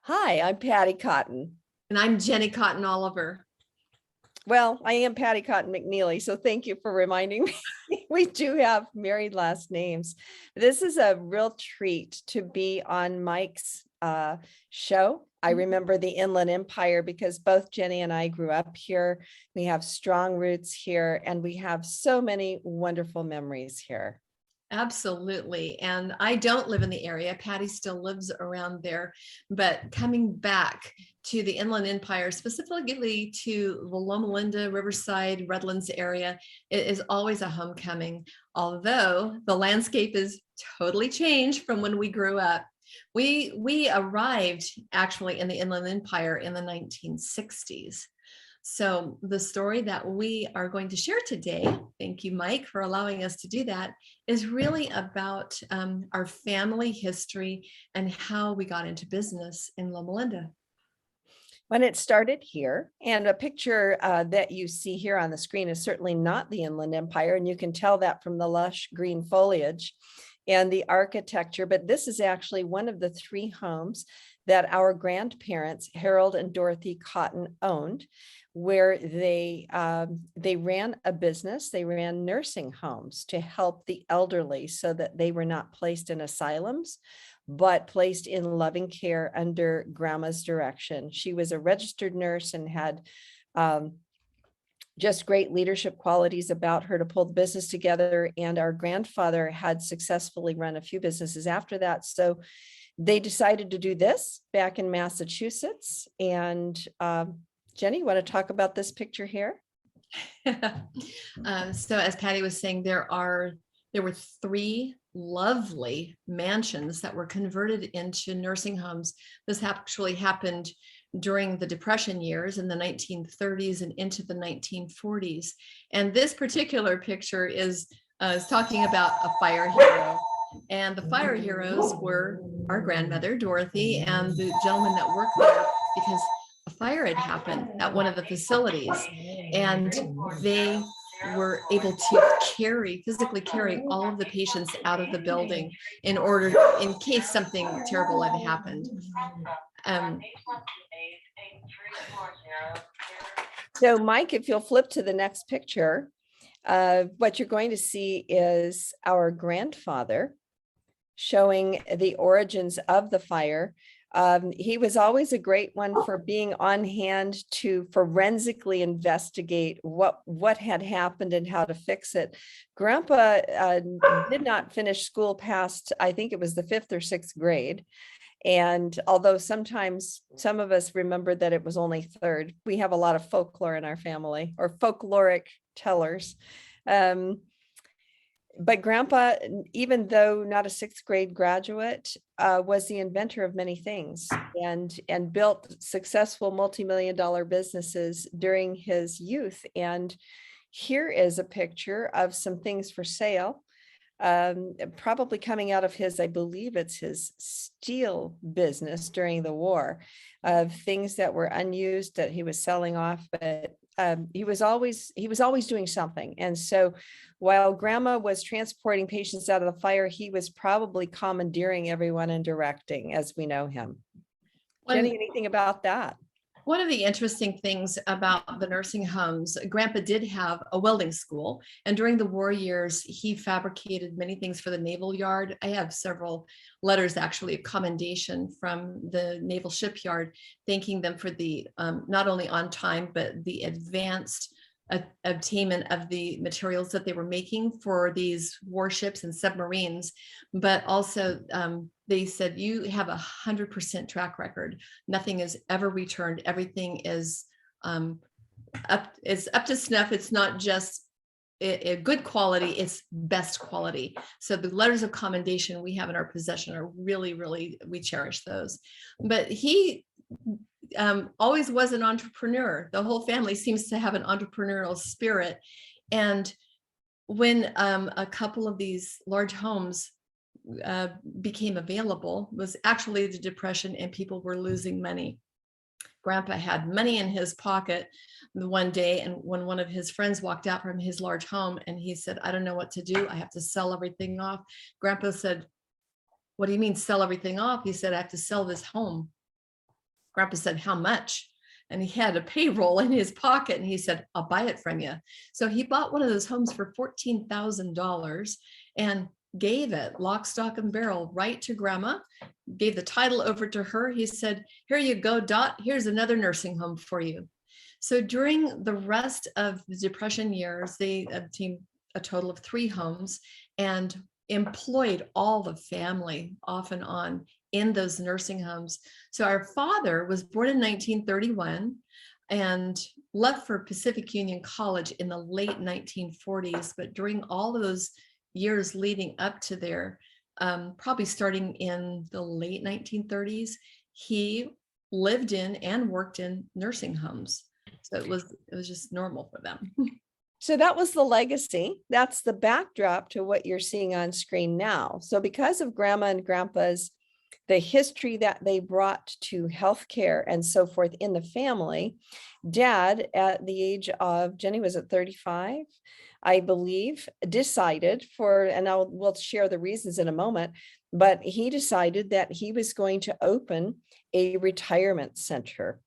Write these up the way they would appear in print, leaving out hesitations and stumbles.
Hi, I'm Patti Cotton. And I'm Jenny Cotton Oliver. Well, I am Patti Cotton McNeely, so thank you for reminding me. We do have married last names. This is a real treat to be on Mike's show. I remember the Inland Empire because both Jenny and I grew up here. We have strong roots here, and we have so many wonderful memories here. Absolutely. And I don't live in the area. Patty still lives around there. But coming back to the Inland Empire, specifically to the Loma Linda, Riverside, Redlands area, it is always a homecoming. Although the landscape is totally changed from when we grew up. We arrived actually in the Inland Empire in the 1960s. So the story that we are going to share today, thank you, Mike, for allowing us to do that, is really about our family history and how we got into business in Loma Linda. When it started here, and a picture that you see here on the screen is certainly not the Inland Empire, and you can tell that from the lush green foliage and the architecture, but this is actually one of the three homes that our grandparents, Harold and Dorothy Cotton, owned, where they ran a business. They ran nursing homes to help the elderly so that they were not placed in asylums, but placed in loving care under Grandma's direction. She was a registered nurse and had just great leadership qualities about her to pull the business together. And our grandfather had successfully run a few businesses after that. So they decided to do this back in Massachusetts. And Jenny, you want to talk about this picture here? So as Patty was saying, there were three lovely mansions that were converted into nursing homes. This actually happened during the Depression years in the 1930s and into the 1940s. And this particular picture is talking about a fire hero. And the fire heroes were our grandmother, Dorothy, and the gentleman that worked there, because a fire had happened at one of the facilities. And they were able to physically carry all of the patients out of the building in case something terrible had happened. So Mike, if you'll flip to the next picture, what you're going to see is our grandfather showing the origins of the fire. He was always a great one for being on hand to forensically investigate what had happened and how to fix it. Grandpa did not finish school past, I think it was the 5th or 6th grade. And although sometimes some of us remember that it was only 3rd, we have a lot of folklore in our family, or folkloric tellers. But Grandpa, even though not a 6th grade graduate, was the inventor of many things and built successful multi-million-dollar businesses during his youth. And here is a picture of some things for sale, probably coming out of his, I believe it's his steel business during the war, of things that were unused that he was selling off. But he was always doing something. And so while Grandma was transporting patients out of the fire, he was probably commandeering everyone and directing, as we know him. Jenny, anything about that? One of the interesting things about the nursing homes, Grandpa did have a welding school, and during the war years, he fabricated many things for the Naval Yard. I have several letters actually of commendation from the Naval Shipyard, thanking them for the not only on time, but the advanced obtainment of the materials that they were making for these warships and submarines. But also they said, you have 100% track record. Nothing is ever returned. Everything is up to snuff. It's not just a good quality, it's best quality. So the letters of commendation we have in our possession are really, really, we cherish those. But he always was an entrepreneur. The whole family seems to have an entrepreneurial spirit. And when a couple of these large homes became available, was actually the Depression and people were losing money. Grandpa had money in his pocket one day, and when one of his friends walked out from his large home and he said, I don't know what to do, I have to sell everything off. Grandpa said, what do you mean sell everything off? He said, I have to sell this home. Grandpa said, how much? And he had a payroll in his pocket, and he said, I'll buy it from you. So he bought one of those homes for $14,000 and gave it lock, stock, and barrel right to Grandma, gave the title over to her. He said, here you go, Dot, here's another nursing home for you. So during the rest of the Depression years, they obtained a total of 3 homes and employed all the family off and on in those nursing homes. So our father was born in 1931 and left for Pacific Union College in the late 1940s. But during all of those years leading up to there, probably starting in the late 1930s, he lived in and worked in nursing homes. So it was just normal for them. So that was the legacy. That's the backdrop to what you're seeing on screen now. So because of Grandma and Grandpa's, the history that they brought to healthcare and so forth in the family, Dad, at the age of, Jenny was at 35, I believe, decided we'll share the reasons in a moment, but he decided that he was going to open a retirement center.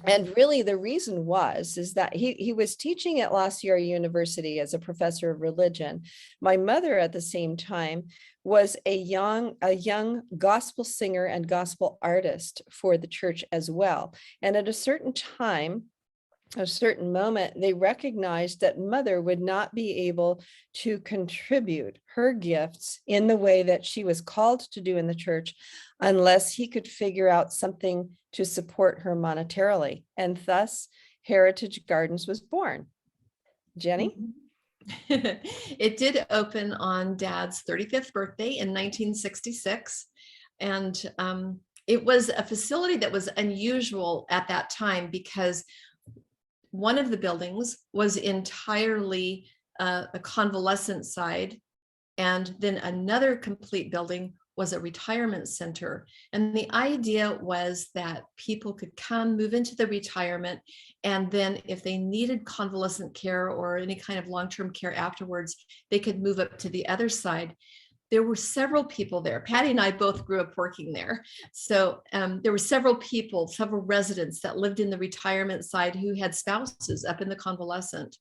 And really the reason is that he was teaching at La Sierra University as a professor of religion. My mother at the same time was a young gospel singer and gospel artist for the church as well. And at a certain time, a certain moment, they recognized that Mother would not be able to contribute her gifts in the way that she was called to do in the church unless he could figure out something to support her monetarily. And thus Heritage Gardens was born. Jenny? It did open on Dad's 35th birthday in 1966. And it was a facility that was unusual at that time because one of the buildings was entirely a convalescent side, and then another complete building was a retirement center. And the idea was that people could come, move into the retirement, and then if they needed convalescent care or any kind of long-term care afterwards, they could move up to the other side. There were several people there. Patti and I both grew up working there. So there were several people, several residents that lived in the retirement side who had spouses up in the convalescent.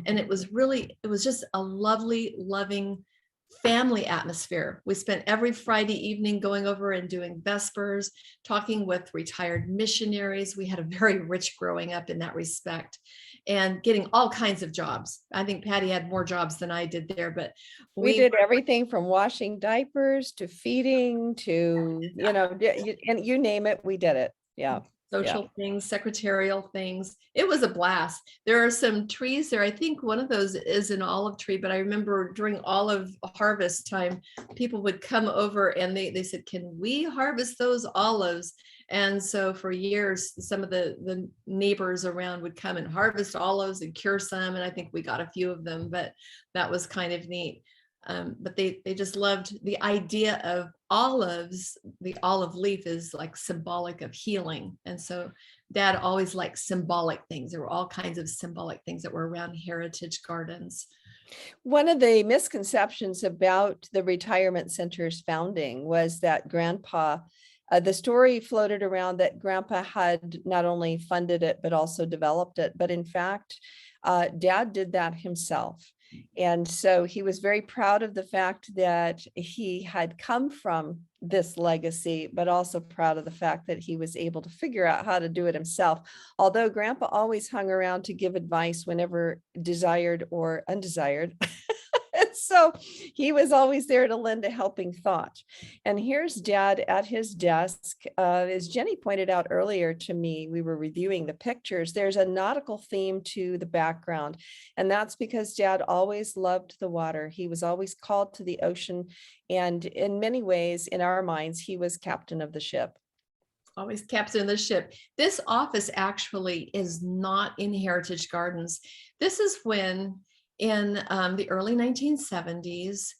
And it was just a lovely, loving family atmosphere. We spent every Friday evening going over and doing Vespers, talking with retired missionaries. We had a very rich growing up in that respect and getting all kinds of jobs. I think Patti had more jobs than I did there, but we did everything from washing diapers to feeding to, and you name it, we did it. Yeah. Social things, secretarial things. It was a blast. There are some trees there. I think one of those is an olive tree, but I remember during olive harvest time, people would come over and they said, can we harvest those olives? And so for years, some of the neighbors around would come and harvest olives and cure some. And I think we got a few of them, but that was kind of neat. But they just loved the idea of olives. The olive leaf is like symbolic of healing. And so Dad always liked symbolic things. There were all kinds of symbolic things that were around Heritage Gardens. One of the misconceptions about the retirement center's founding was that Grandpa, the story floated around that Grandpa had not only funded it, but also developed it. But in fact, Dad did that himself. And so he was very proud of the fact that he had come from this legacy, but also proud of the fact that he was able to figure out how to do it himself. Although Grandpa always hung around to give advice whenever desired or undesired. So he was always there to lend a helping thought. And here's Dad at his desk. As Jenny pointed out earlier to me, we were reviewing the pictures. There's a nautical theme to the background. And that's because Dad always loved the water. He was always called to the ocean. And in many ways, in our minds, he was captain of the ship. Always captain of the ship. This office actually is not in Heritage Gardens. This is when in the early 1970s,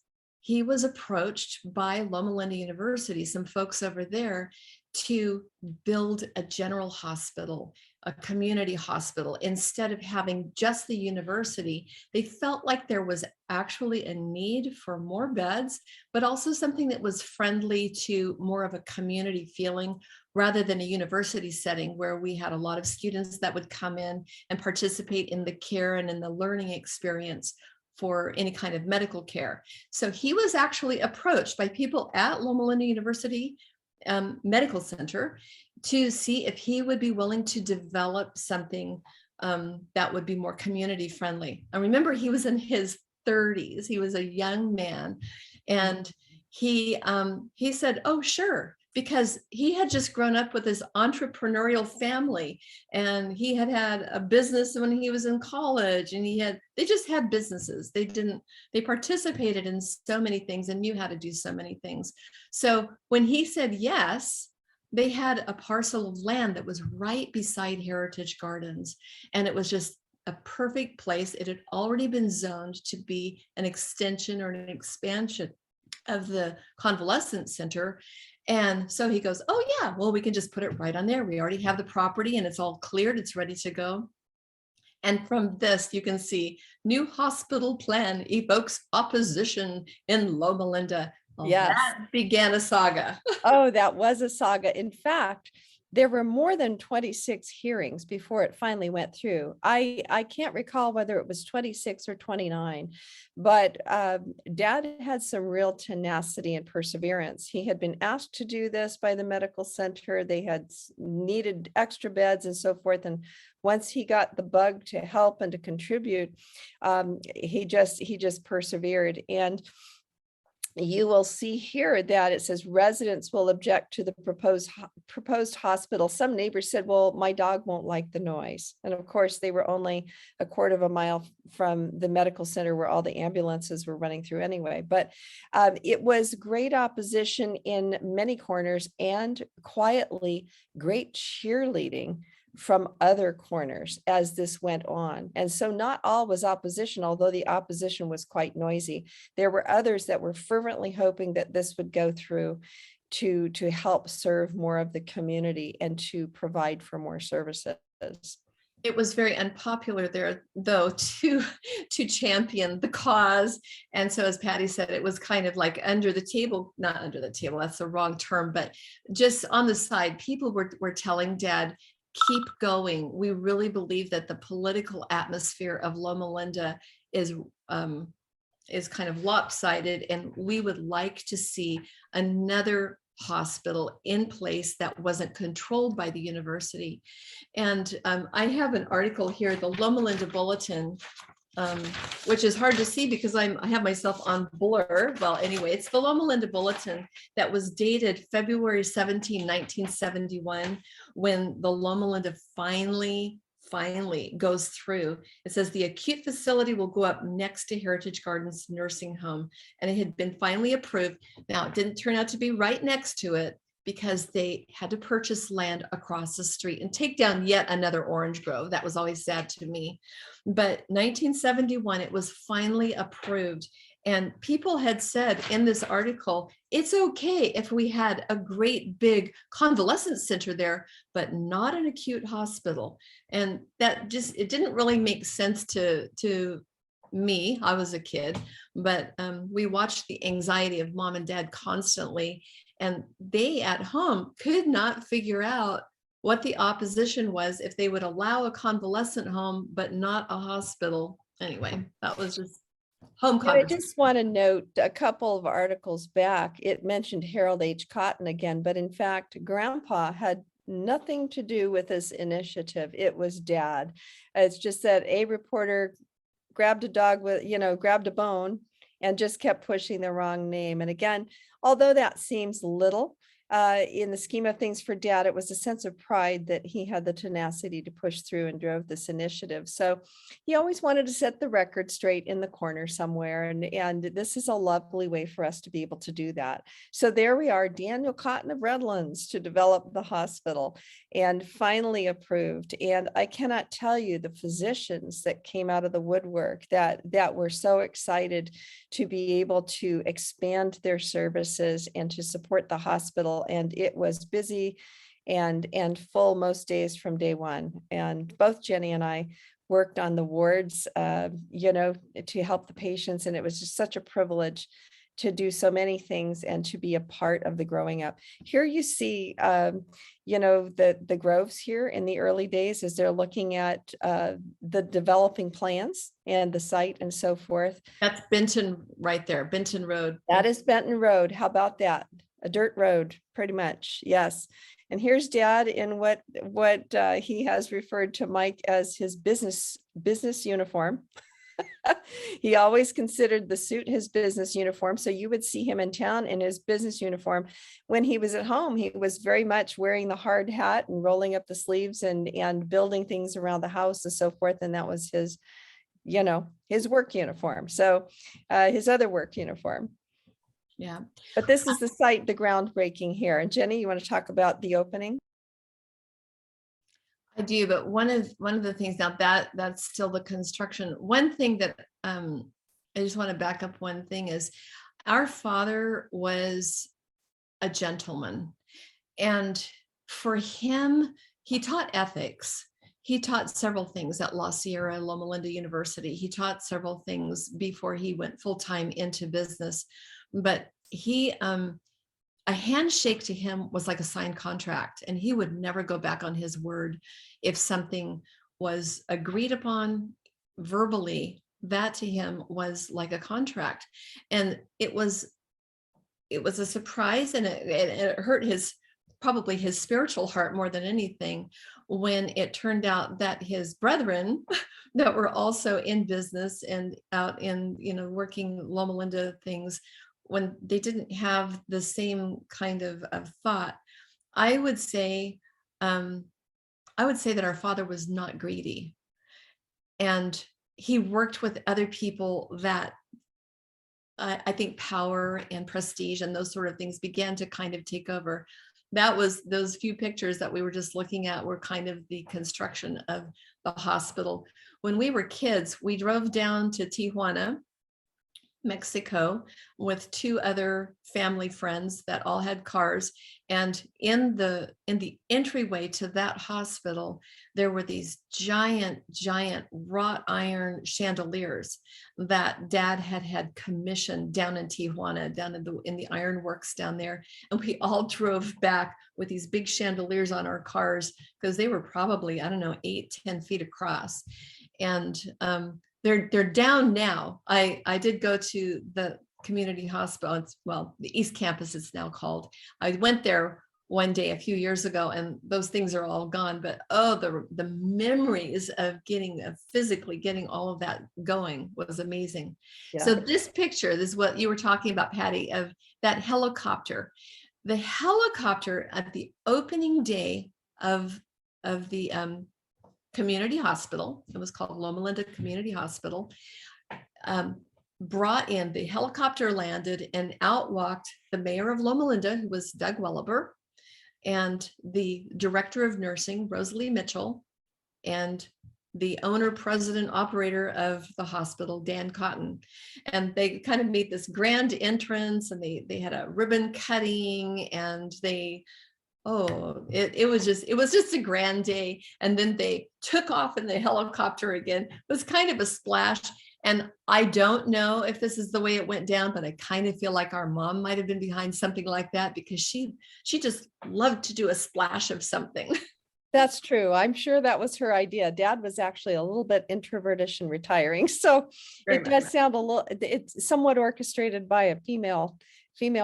he was approached by Loma University, some folks over there to build a general hospital, a community hospital, instead of having just the university. They felt like there was actually a need for more beds, but also something that was friendly to more of a community feeling rather than a university setting where we had a lot of students that would come in and participate in the care and in the learning experience for any kind of medical care. So he was actually approached by people at Loma Linda University Medical Center to see if he would be willing to develop something that would be more community friendly. And remember, he was in his 30s. He was a young man, and he said, "Oh, sure," because he had just grown up with his entrepreneurial family, and he had had a business when he was in college, and they just had businesses. They participated in so many things and knew how to do so many things. So when he said yes, they had a parcel of land that was right beside Heritage Gardens, and it was just a perfect place. It had already been zoned to be an extension or an expansion of the convalescent center. And so he goes, "Oh yeah, well, we can just put it right on there. We already have the property and it's all cleared. It's ready to go." And from this, you can see new hospital plan evokes opposition in Loma Linda. Well, Yes. that began a saga. Oh, that was a saga. In fact, there were more than 26 hearings before it finally went through. I can't recall whether it was 26 or 29, but Dad had some real tenacity and perseverance. He had been asked to do this by the medical center. They had needed extra beds and so forth. And once he got the bug to help and to contribute, he just persevered. And you will see here that it says residents will object to the proposed hospital. Some neighbors said, "Well, my dog won't like the noise." And of course, they were only a quarter of a mile from the medical center where all the ambulances were running through anyway. But it was great opposition in many corners, and quietly great cheerleading from other corners as this went on. And so not all was opposition, although the opposition was quite noisy. There were others that were fervently hoping that this would go through to help serve more of the community and to provide for more services. It was very unpopular there, though, to champion the cause. And so, as Patty said, it was kind of like under the table, not under the table, that's the wrong term, but just on the side. People were telling Dad, "Keep going. We really believe that the political atmosphere of Loma Linda is kind of lopsided, and we would like to see another hospital in place that wasn't controlled by the university." And I have an article here, the Loma Linda Bulletin, which is hard to see because I have myself on blur. Well, anyway, it's the Loma Linda Bulletin that was dated February 17, 1971, when the Loma Linda finally goes through. It says the acute facility will go up next to Heritage Gardens nursing home, and it had been finally approved. Now, it didn't turn out to be right next to it because they had to purchase land across the street and take down yet another orange grove. That was always sad to me. But 1971, it was finally approved. And people had said in this article, it's okay if we had a great big convalescent center there, but not an acute hospital. And that it didn't really make sense to me. I was a kid, but we watched the anxiety of Mom and Dad constantly, and they at home could not figure out what the opposition was if they would allow a convalescent home, but not a hospital. Anyway, that was just home I conversation. just want to note a couple of articles back, it mentioned Harold H. Cotton again, but in fact, Grandpa had nothing to do with this initiative. It was Dad. It's just that a reporter grabbed a dog with, grabbed a bone and just kept pushing the wrong name. And again, although that seems little, in the scheme of things for Dad, it was a sense of pride that he had the tenacity to push through and drove this initiative. So he always wanted to set the record straight in the corner somewhere. And this is a lovely way for us to be able to do that. So there we are, Daniel Cotton of Redlands to develop the hospital and finally approved. And I cannot tell you the physicians that came out of the woodwork that were so excited to be able to expand their services and to support the hospital hospital, and it was busy and full most days from day one. And both Jenny and I worked on the wards, to help the patients. And it was just such a privilege to do so many things and to be a part of the growing up. Here you see, the Groves here in the early days as they're looking at the developing plans and the site and so forth. That's Benton right there, Benton Road. That is Benton Road. How about that? A dirt road, pretty much. Yes. And here's Dad in what he has referred to Mike as his business uniform. He always considered the suit his business uniform. So you would see him in town in his business uniform. When he was at home, he was very much wearing the hard hat and rolling up the sleeves and building things around the house and so forth. And that was his work uniform. So his other work uniform. Yeah. But this is the site, the groundbreaking here. And Jenny, you want to talk about the opening? I do, but one of the things now that's still the construction. One thing that I just want to back up one thing is our father was a gentleman, and for him, he taught ethics. He taught several things at La Sierra Loma Linda University. He taught several things before he went full-time into business, but a handshake to him was like a signed contract, and he would never go back on his word. If something was agreed upon verbally, that to him was like a contract. And it was a surprise, and it hurt probably his spiritual heart more than anything when it turned out that his brethren that were also in business and out in, working Loma Linda things, when they didn't have the same kind of thought. I would say that our father was not greedy, and he worked with other people that I think power and prestige and those sort of things began to kind of take over. That was those few pictures that we were just looking at were kind of the construction of the hospital. When we were kids, we drove down to Tijuana, Mexico, with two other family friends that all had cars. And in the entryway to that hospital, there were these giant wrought iron chandeliers that Dad had commissioned down in Tijuana, down in the iron works down there. And we all drove back with these big chandeliers on our cars because they were probably, 8-10 feet across. And they're down now. I did go to the community hospital. The East Campus it's now called. I went there one day a few years ago, and those things are all gone. But the memories of physically getting all of that going was amazing. Yeah. So this picture, this is what you were talking about, Patti, of that helicopter. The helicopter at the opening day of the community hospital, it was called Loma Linda Community Hospital, brought in, the helicopter landed, and out walked the mayor of Loma Linda, who was Doug Welliber, and the director of nursing, Rosalie Mitchell, and the owner, president, operator of the hospital, Dan Cotton. And they kind of made this grand entrance, and they had a ribbon cutting, and it was just a grand day. And then they took off in the helicopter again. It was kind of a splash. And I don't know if this is the way it went down, but I kind of feel like our mom might have been behind something like that, because she just loved to do a splash of something. That's true. I'm sure that was her idea. Dad was actually a little bit introvertish and retiring. So it does sound it's somewhat orchestrated by a female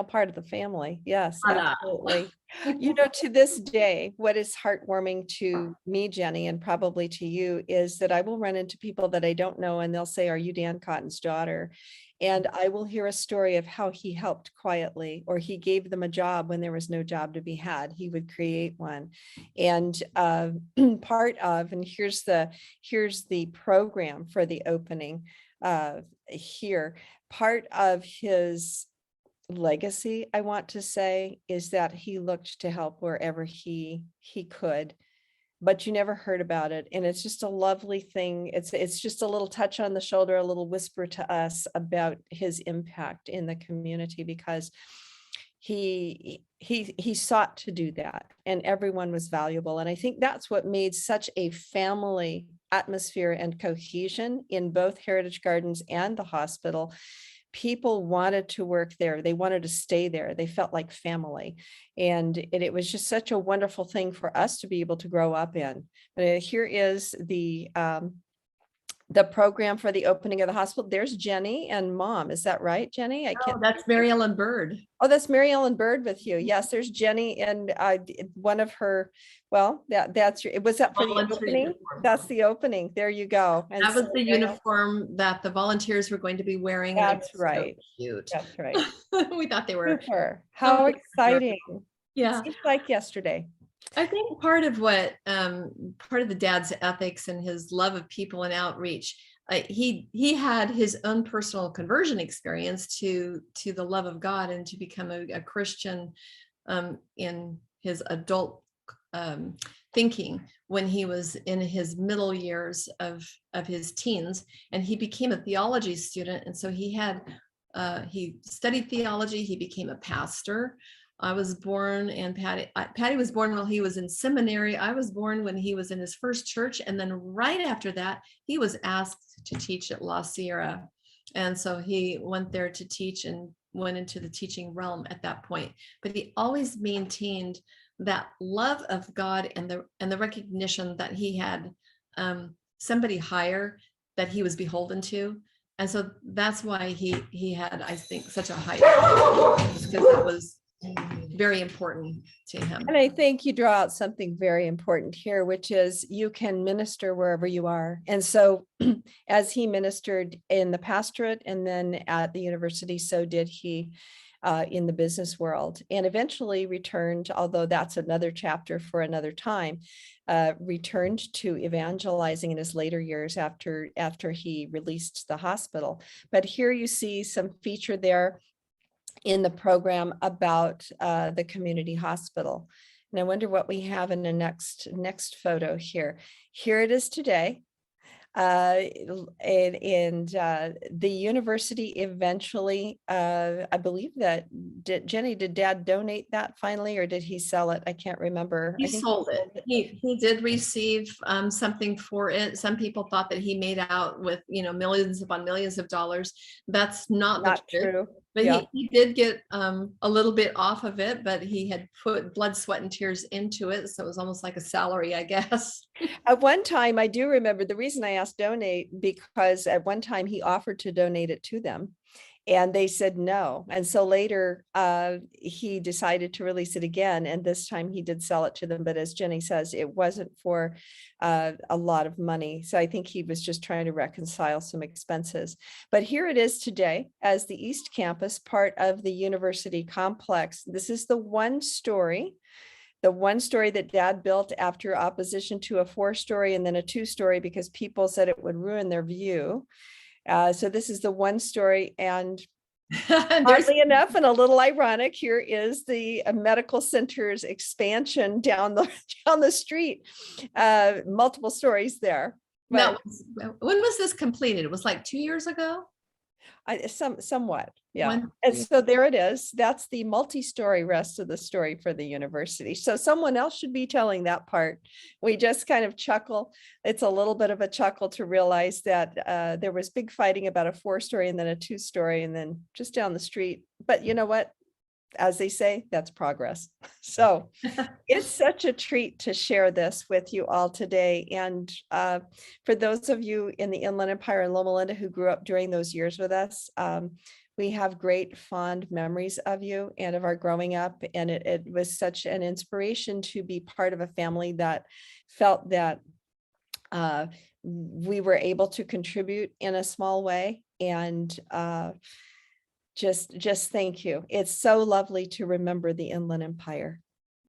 part of the family. Yes, absolutely. To this day, what is heartwarming to me, Jenny, and probably to you, is that I will run into people that I don't know, and they'll say, "Are you Dan Cotton's daughter?" And I will hear a story of how he helped quietly, or he gave them a job when there was no job to be had. He would create one. And part of, and here's the program for the opening here. Part of his legacy, I want to say, is that he looked to help wherever he could, but you never heard about it. And it's just a lovely thing. It's just a little touch on the shoulder, a little whisper to us about his impact in the community, because he sought to do that, and everyone was valuable. And I think that's what made such a family atmosphere and cohesion in both Heritage Gardens and the hospital. People wanted to work there. They wanted to stay there. They felt like family. And it was just such a wonderful thing for us to be able to grow up in. But here is the program for the opening of the hospital. There's Jenny and Mom. Is that right, Jenny? I Oh, can't. that's Mary Ellen Bird. Oh, that's Mary Ellen Bird with you. Yes, there's Jenny and one of her, well, was that for the Volunteer opening? uniform. That's the opening. There you go. And That was so the Mary Ellen- uniform that the volunteers were going to be wearing. And it That's was so right. cute. That's right. We thought they were. Super. How exciting. Yeah. Seems like yesterday. I think part of what part of the dad's ethics and his love of people and outreach, he had his own personal conversion experience to the love of God and to become a Christian in his adult thinking when he was in his middle years of his teens, and he became a theology student. And so he studied theology. He became a pastor. I was born, and Patty was born while he was in seminary. I was born when he was in his first church. And then right after that, he was asked to teach at La Sierra. And so he went there to teach and went into the teaching realm at that point. But he always maintained that love of God and the recognition that he had somebody higher that he was beholden to. And so that's why he had, I think, such a high, because it was very important to him. And I think you draw out something very important here, which is you can minister wherever you are. And so as he ministered in the pastorate and then at the university, so did he in the business world, and eventually returned, although that's another chapter for another time, returned to evangelizing in his later years after he released the hospital. But here you see some feature there in the program about the community hospital. And I wonder what we have in the next photo here. Here it is today. And the university eventually, I believe that, Jenny, did Dad donate that finally, or did he sell it? I can't remember. He I think sold it. He did receive something for it. Some people thought that he made out with, millions upon millions of dollars. That's not the not truth. true. But Yeah. he did get a little bit off of it, but he had put blood, sweat, and tears into it. So it was almost like a salary, I guess. At one time, I do remember the reason I asked donate, because at one time he offered to donate it to them and they said no. And so later he decided to release it again. And this time he did sell it to them. But as Jenny says, it wasn't for a lot of money. So I think he was just trying to reconcile some expenses. But here it is today as the East Campus, part of the university complex. This is the one story that Dad built after opposition to a 4-story and then a 2-story because people said it would ruin their view. So this is the 1-story, and oddly enough, and a little ironic, here is the medical center's expansion down the street, multiple stories there. But when was this completed? It was like 2 years ago? Somewhat, yeah. And so there it is. That's the multi-story rest of the story for the university. So someone else should be telling that part. We just kind of chuckle. It's a little bit of a chuckle to realize that there was big fighting about a 4-story and then a 2-story and then just down the street. But you know what? As they say, that's progress. So it's such a treat to share this with you all today. And for those of you in the Inland Empire and Loma Linda who grew up during those years with us, we have great fond memories of you and of our growing up. And it was such an inspiration to be part of a family that felt that we were able to contribute in a small way. And just thank you. It's so lovely to remember the Inland Empire.